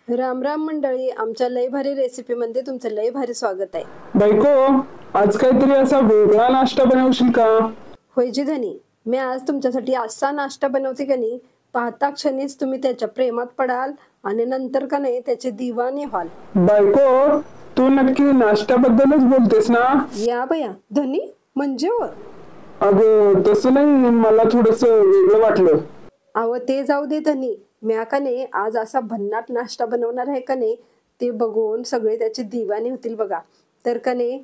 राम राम मंडळी, आमच्या लय भारी रेसिपी मध्ये तुमचं लय भारी स्वागत आहे. बायको, आज काहीतरी असा वेगळा नाश्ता बनवशील का? होय जी धनी, मी आज तुमच्यासाठी असा नाश्ता बनवते का नाही, पाहता क्षणीच तुम्ही त्याच्या प्रेमात पडाल आणि नंतर का नाही त्याचे दिवाने व्हाल. बायको, तू नक्की नाश्त्याबद्दलच बोलतेस ना? या बया धनी, म्हणजे व अगं तसं नाही, मला थोडस वेगळं वाटलं. अव ते जाऊ दे धनी, म्या का नाही आज असा भन्नाट नाश्ता बनवणार आहे का नाही, ते बघून सगळे त्याचे दिवाने होतील बघा. तर का नाही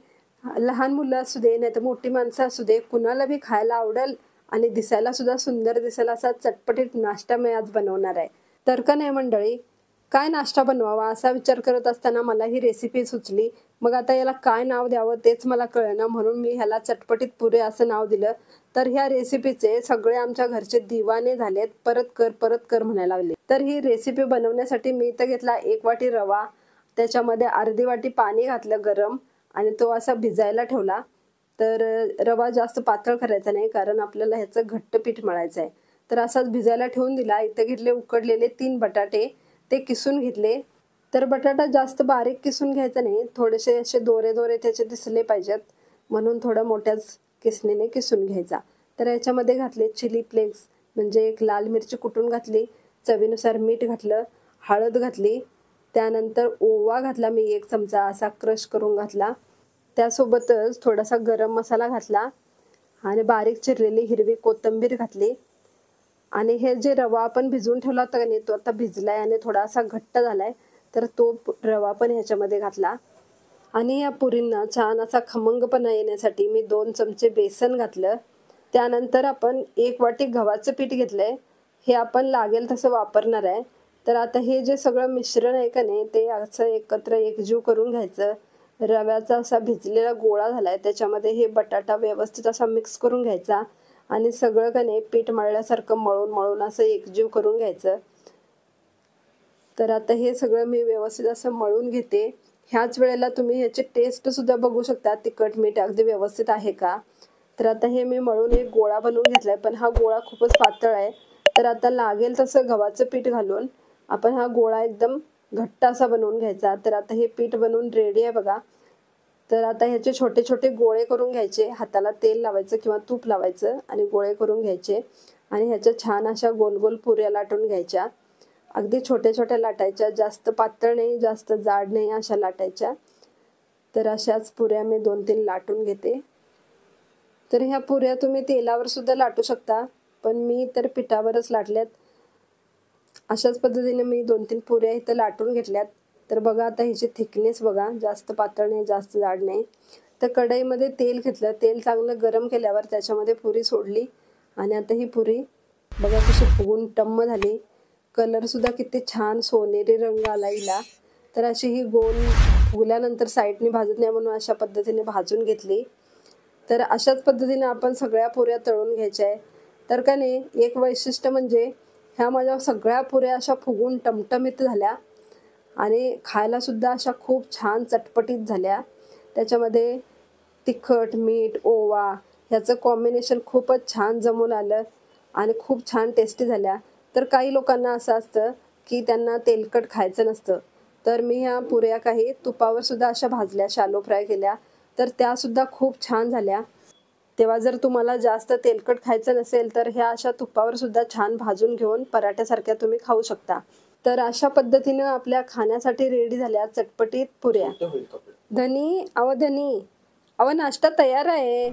लहान मुलं असू दे नाही तर मोठी माणसं असू दे, कुणाला बी खायला आवडेल आणि दिसायला सुद्धा सुंदर दिसेल असा चटपटीत नाश्ता मी आज बनवणार आहे. तर का नाही मंडळी, काय नाश्ता बनवावा असा विचार करत असताना मला ही रेसिपी सुचली. मग आता याला काय नाव द्यावं तेच मला कळेना, म्हणून मी ह्याला चटपटीत पुरे असं नाव दिलं. तर ह्या रेसिपीचे सगळे आमच्या घरचे दिवाने झालेत, परत कर म्हणायला लागले. तर ही रेसिपी बनवण्यासाठी मी इथं घेतला 1 वाटी रवा, त्याच्यामध्ये अर्धी वाटी पाणी घातलं गरम आणि तो असा भिजायला ठेवला. तर रवा जास्त पातळ करायचा नाही, कारण आपल्याला ह्याचं घट्ट पीठ मळायचं आहे. तर असाच भिजायला ठेवून दिला. इथं घेतले उकडलेले 3 बटाटे, ते किसून घेतले. तर बटाटा जास्त बारीक किसून घ्यायचा नाही, थोडेसे असे दोरे दोरे त्याचे दिसले पाहिजेत, म्हणून थोडा मोठ्याच किसणीने किसून घ्यायचा. तर याच्यामध्ये घातले चिली फ्लेक्स, म्हणजे एक लाल मिरची कुटून घातली, चवीनुसार मीठ घातलं, हळद घातली, त्यानंतर ओवा घातला मी 1 चमचा असा क्रश करून घातला. त्यासोबतच थोडासा गरम मसाला घातला आणि बारीक चिरलेली हिरवी कोथिंबीर घातली. आणि हे जे रवा आपण भिजवून ठेवला होता नाही, तो आता भिजलाय आणि थोडासा घट्ट झालाय. तर तो रवा पण ह्याच्यामध्ये घातला आणि या पुरींना छान असा खमंगपणा येण्यासाठी मी 2 चमचे बेसन घातलं. त्यानंतर आपण 1 वाटी गव्हाचं पीठ घेतलंय, हे आपण लागेल तसं वापरणार आहे. तर आता हे जे सगळं मिश्रण आहे का नाही, ते असं एकत्र एकजीव करून घ्यायचं. रव्याचा असा भिजलेला गोळा झालाय, त्याच्यामध्ये हे बटाटा व्यवस्थित असा मिक्स करून घ्यायचा आणि सगळं का नाही पीठ मळल्यासारखं मळून मळून असं एकजीव करून घ्यायचं. तर आता हे सगळं मी व्यवस्थित असं मळून घेते. ह्याच वेळेला तुम्ही ह्याची टेस्ट सुद्धा बघू शकता, तिखट मीठ अगदी व्यवस्थित आहे का. तर आता हे मी मळून एक गोळा बनवून घेतलाय, पण हा गोळा खूपच पातळ आहे. तर आता लागेल तसं गव्हाचं पीठ घालून आपण हा गोळा एकदम घट्ट असा बनवून घ्यायचा. तर आता हे पीठ बनवून रेडी आहे बघा. तर आता ह्याचे छोटे छोटे गोळे करून घ्यायचे, हाताला तेल लावायचं किंवा तूप लावायचं आणि गोळे करून घ्यायचे आणि ह्याच्या छान अशा गोल गोल पुऱ्या लाटून घ्यायच्या. अगदी छोट्या छोट्या लाटायच्या, जास्त पातळ नाही जास्त जाड नाही अशा लाटायच्या. तर अशाच पुऱ्या मी 2-3 लाटून घेते. तर ह्या पुऱ्या तुम्ही तेलावर सुद्धा लाटू शकता, पण मी तर पिठावरच लाटल्यात. अशाच पद्धतीने मी 2-3 पुऱ्या इथं लाटून घेतल्यात. तर बघा आता ह्याची थिकनेस बघा, जास्त पातळ नाही जास्त जाड नाही. तर कढईमध्ये तेल घेतलं, तेल चांगलं गरम केल्यावर त्याच्यामध्ये पुरी सोडली आणि आता ही पुरी बघा कशी फुगून टम्म झाली. कलर सुद्धा किती छान सोनेरी रंग आला हिला. तर अशी ही गोल फुगल्यानंतर साईडने भाजत नाही म्हणून अशा पद्धतीने भाजून घेतली. तर अशाच पद्धतीने आपण सगळ्या पुऱ्या तळून घ्यायच्या आहे. तर का नाही एक वैशिष्ट्य म्हणजे ह्या माझ्या सगळ्या पुऱ्या अशा फुगून टमटमीत झाल्या आणि खायला सुद्धा अशा खूप छान चटपटीत झाल्या. त्याच्यामध्ये तिखट मीठ ओवा ह्याचं कॉम्बिनेशन खूपच छान जमून आलं आणि खूप छान टेस्टी झाल्या. तर काही लोकांना असं असतं की त्यांना तेलकट खायचं नसतं, तर मी ह्या पुऱ्या काही तुपावर सुद्धा अशा भाजल्या, शालो फ्राय केल्या, तर त्या सुद्धा खूप छान झाल्या. तेव्हा जर तुम्हाला जास्त तेलकट खायचं नसेल तर ह्या अशा तुपावर सुद्धा छान भाजून घेऊन पराठ्यासारख्या तुम्ही खाऊ शकता. तर अशा पद्धतीनं आपल्या खाण्यासाठी रेडी झाल्या चटपटीत पुऱ्या. धनी अव नाश्ता तयार आहे.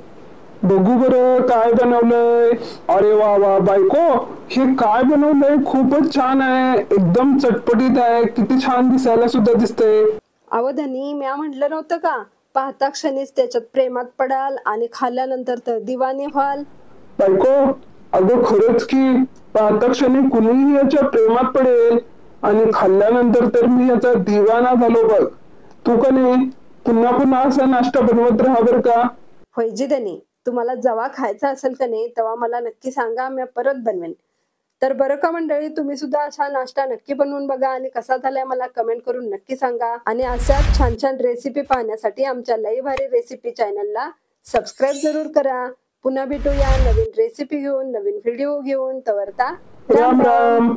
बघू बरं काय बनवलंय. अरे वा वा बायको, हे काय बनवलंय खूपच छान आहे, एकदम चटपटीत आहे, किती छान दिसायला सुद्धा दिसतंय. अव धनी, म्या म्हटलं नव्हतं का, पाहता क्षणीच त्याच्यात प्रेमात पडाल आणि खाल्ल्यानंतर तर दिवाने व्हाल. बायको, अगं खरंच की, पाहता क्षणी कुणीही याच्या प्रेमात पडेल आणि खाल्ल्यानंतर तर मी याचा दिवाना झालो बघ. तू का नाही पुन्हा पुन्हा असा नाश्ता बनवत राहा बरं का. होय जी धनी, तुम्हाला जेव्हा खायचा असेल का नाही तेव्हा मला नक्की सांगा, मी परत बनवेन. तर बरं का मंडळी, तुम्ही सुद्धा असा नाश्ता नक्की बनवून बघा आणि कसा झालाय मला कमेंट करून नक्की सांगा. आणि अशाच छान छान रेसिपी पाहण्यासाठी आमच्या लई भारी रेसिपी चॅनलला सबस्क्राईब जरूर करा. पुन्हा भेटूया नवीन रेसिपी घेऊन, नवीन व्हिडिओ घेऊन. तवरता राम राम.